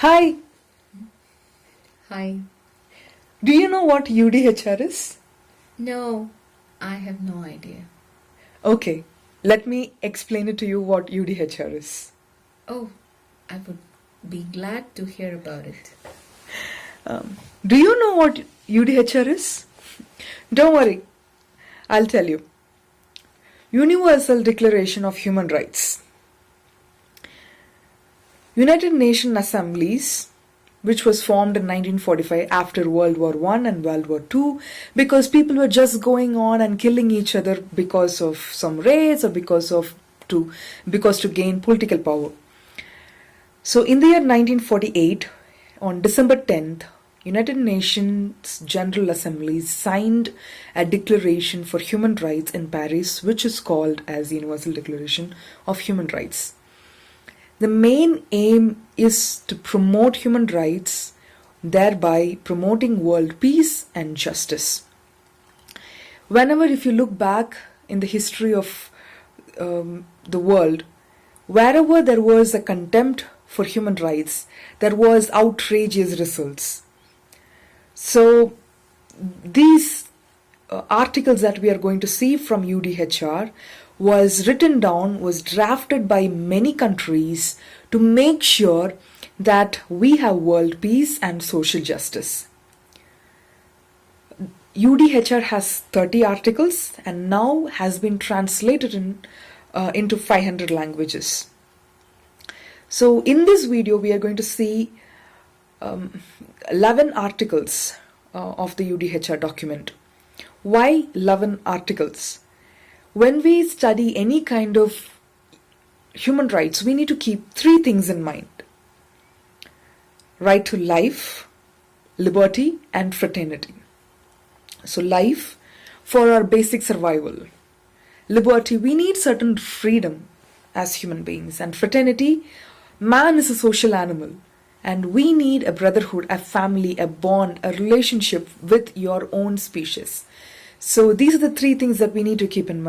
Hi, Hi. do you know what UDHR is? No, I have no idea. Okay, let me explain it to you what UDHR is. Oh, I would be glad to hear about it. Do you know what UDHR is? Don't worry, I'll tell you. Universal Declaration of Human Rights. United Nations Assemblies, which was formed in 1945 after World War I and World War II, because people were just going on and killing each other because of some raids or because to gain political power. So in the year 1948, on December 10th, United Nations General Assembly signed a declaration for human rights in Paris, which is called as the Universal Declaration of Human Rights. The main aim is to promote human rights, thereby promoting world peace and justice. Whenever, if you look back in the history of the world, wherever there was a contempt for human rights, there was outrageous results. So these articles that we are going to see from UDHR was written down, was drafted by many countries to make sure that we have world peace and social justice. UDHR has 30 articles and now has been translated into 500 languages. So in this video we are going to see 11 articles of the UDHR document. Why 11 articles? When we study any kind of human rights, we need to keep three things in mind: right to life, liberty, and fraternity. So life, for our basic survival. Liberty, we need certain freedom as human beings. And fraternity, man is a social animal. And we need a brotherhood, a family, a bond, a relationship with your own species. So these are the three things that we need to keep in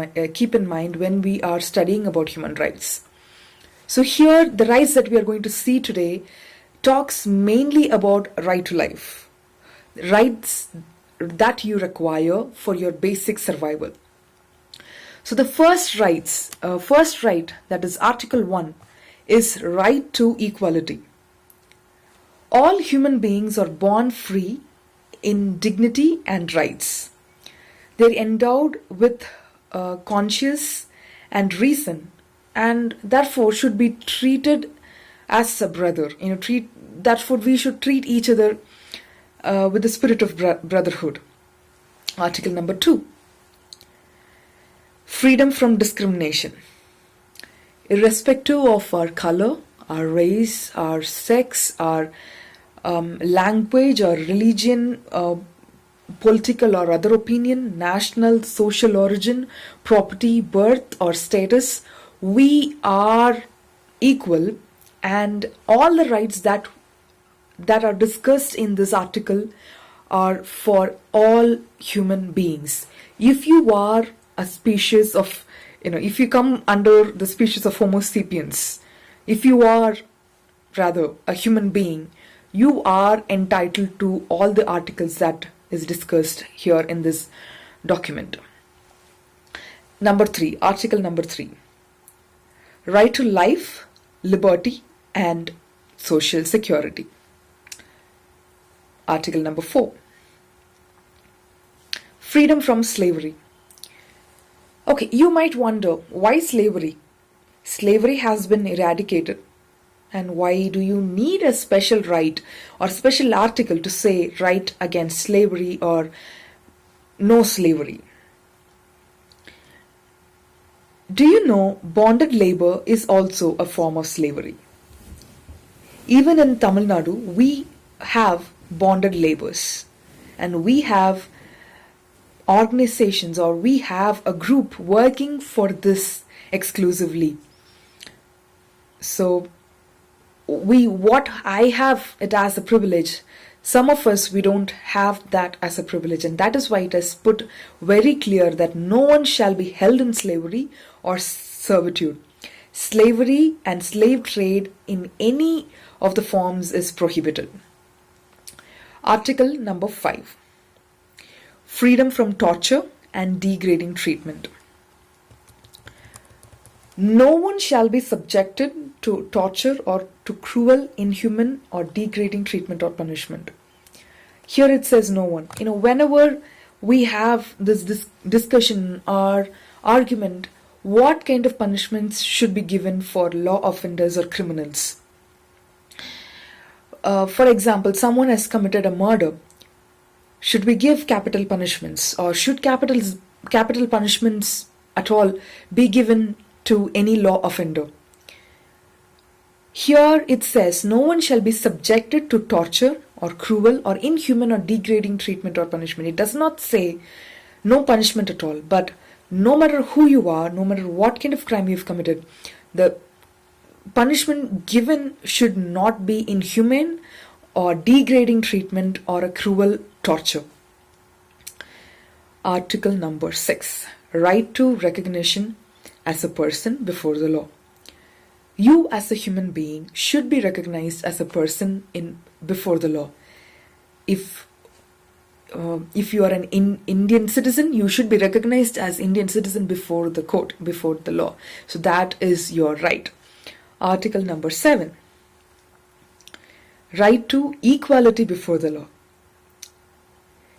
mind when we are studying about human rights. So here, the rights that we are going to see today talks mainly about right to life, rights that you require for your basic survival. So the first right, that is Article 1, is right to equality. All human beings are born free in dignity and rights. They're endowed with conscience and reason, and therefore should be treated as a brother. Therefore, we should treat each other with the spirit of brotherhood. Article number 2. Freedom from discrimination. Irrespective of our color, our race, our sex, our language or religion, political or other opinion, national, social origin, property, birth or status, we are equal, and all the rights that are discussed in this article are for all human beings. If you are a species of, if you come under the species of Homo sapiens, if you are rather a human being, you are entitled to all the articles that is discussed here in this document. Number 3, article number 3. Right to life, liberty, and social security. Article number 4. Freedom from slavery. Okay, you might wonder, why slavery? Slavery has been eradicated. And why do you need a special right or special article to say right against slavery or no slavery? Do you know bonded labor is also a form of slavery? Even in Tamil Nadu, we have bonded labors, and we have organizations, or we have a group working for this exclusively. So what I have it as a privilege, some of us, we don't have that as a privilege, and that is why it is put very clear that no one shall be held in slavery or servitude. Slavery and slave trade in any of the forms is prohibited. Article number 5. Freedom from torture and degrading treatment. No one shall be subjected to torture or to cruel, inhuman, or degrading treatment or punishment. Here it says no one. Whenever we have this discussion or argument, what kind of punishments should be given for law offenders or criminals? For example, someone has committed a murder. Should we give capital punishments, or should capital punishments at all be given to any law offender? Here it says no one shall be subjected to torture or cruel or inhuman or degrading treatment or punishment. It does not say no punishment at all, but no matter who you are, no matter what kind of crime you've committed, the punishment given should not be inhumane or degrading treatment or a cruel torture. Article number 6. Right to recognition as a person before the law. You as a human being should be recognized as a person before the law. If you are an Indian citizen, you should be recognized as Indian citizen before the court, before the law. So that is your right. Article number 7. Right to equality before the law.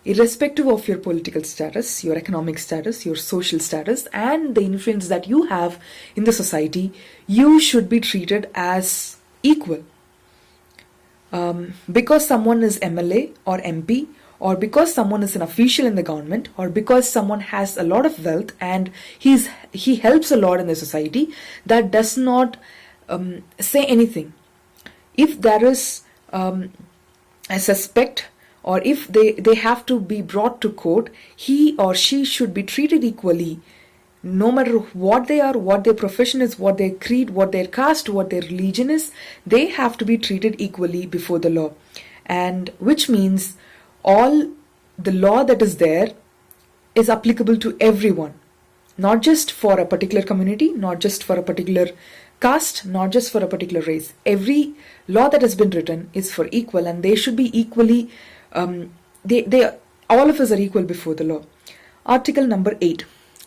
Irrespective of your political status, your economic status, your social status, and the influence that you have in the society, you should be treated as equal. Because someone is MLA or MP, or because someone is an official in the government, or because someone has a lot of wealth and he helps a lot in the society, that does not say anything. If there is a suspect, or if they have to be brought to court, he or she should be treated equally, no matter what they are, what their profession is, what their creed, what their caste, what their religion is. They have to be treated equally before the law, and which means all the law that is there is applicable to everyone, not just for a particular community, not just for a particular caste, not just for a particular race. Every law that has been written is for equal, and they should be equally all of us are equal before the law. Article number 8.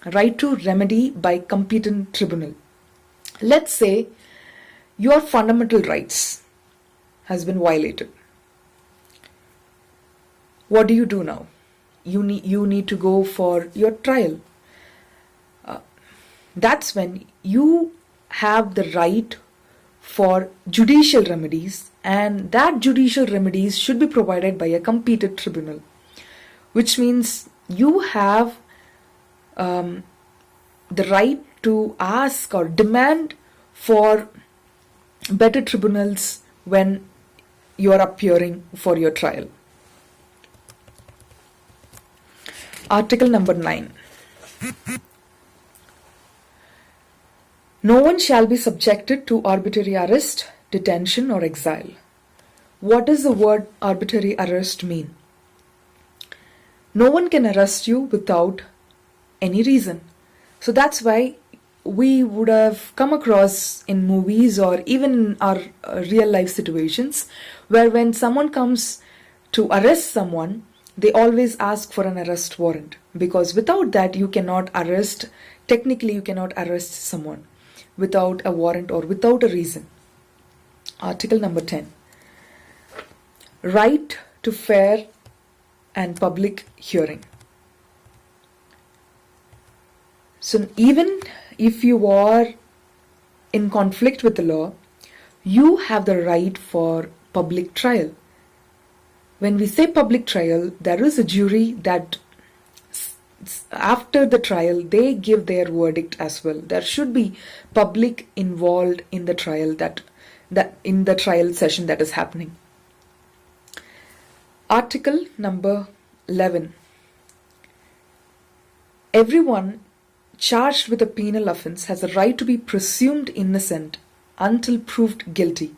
Right to remedy by competent tribunal. Let's say your fundamental rights has been violated. What do you do now? You need to go for your trial. That's when you have the right for judicial remedies, and that judicial remedies should be provided by a competent tribunal, which means you have the right to ask or demand for better tribunals when you are appearing for your trial. Article number 9. No one shall be subjected to arbitrary arrest, detention, or exile. What does the word arbitrary arrest mean? No one can arrest you without any reason. So that's why we would have come across in movies or even in our real life situations where when someone comes to arrest someone, they always ask for an arrest warrant, because without that you cannot arrest, technically you cannot arrest someone without a warrant or without a reason. Article number 10. Right to fair and public hearing. So even if you are in conflict with the law, you have the right for public trial. When we say public trial, there is a jury that after the trial they give their verdict as well. There should be public involved in the trial, that in the trial session that is happening. Article number 11. Everyone charged with a penal offence has a right to be presumed innocent until proved guilty,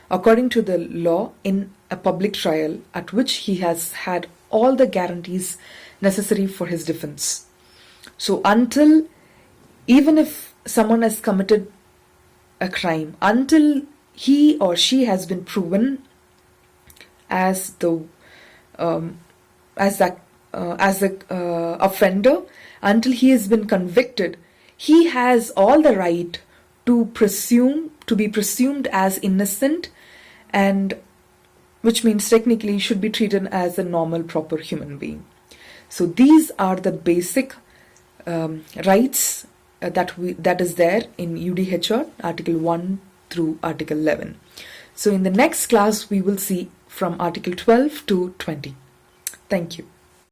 according to the law, in a public trial at which he has had all the guarantees necessary for his defense. So even if someone has committed a crime until he or she has been proven as the offender, until he has been convicted. He has all the right to be presumed as innocent, and which means technically he should be treated as a normal, proper human being. So these are the basic rights that is there in UDHR Article 1 through Article 11. So in the next class we will see from Article 12 to 20. Thank you.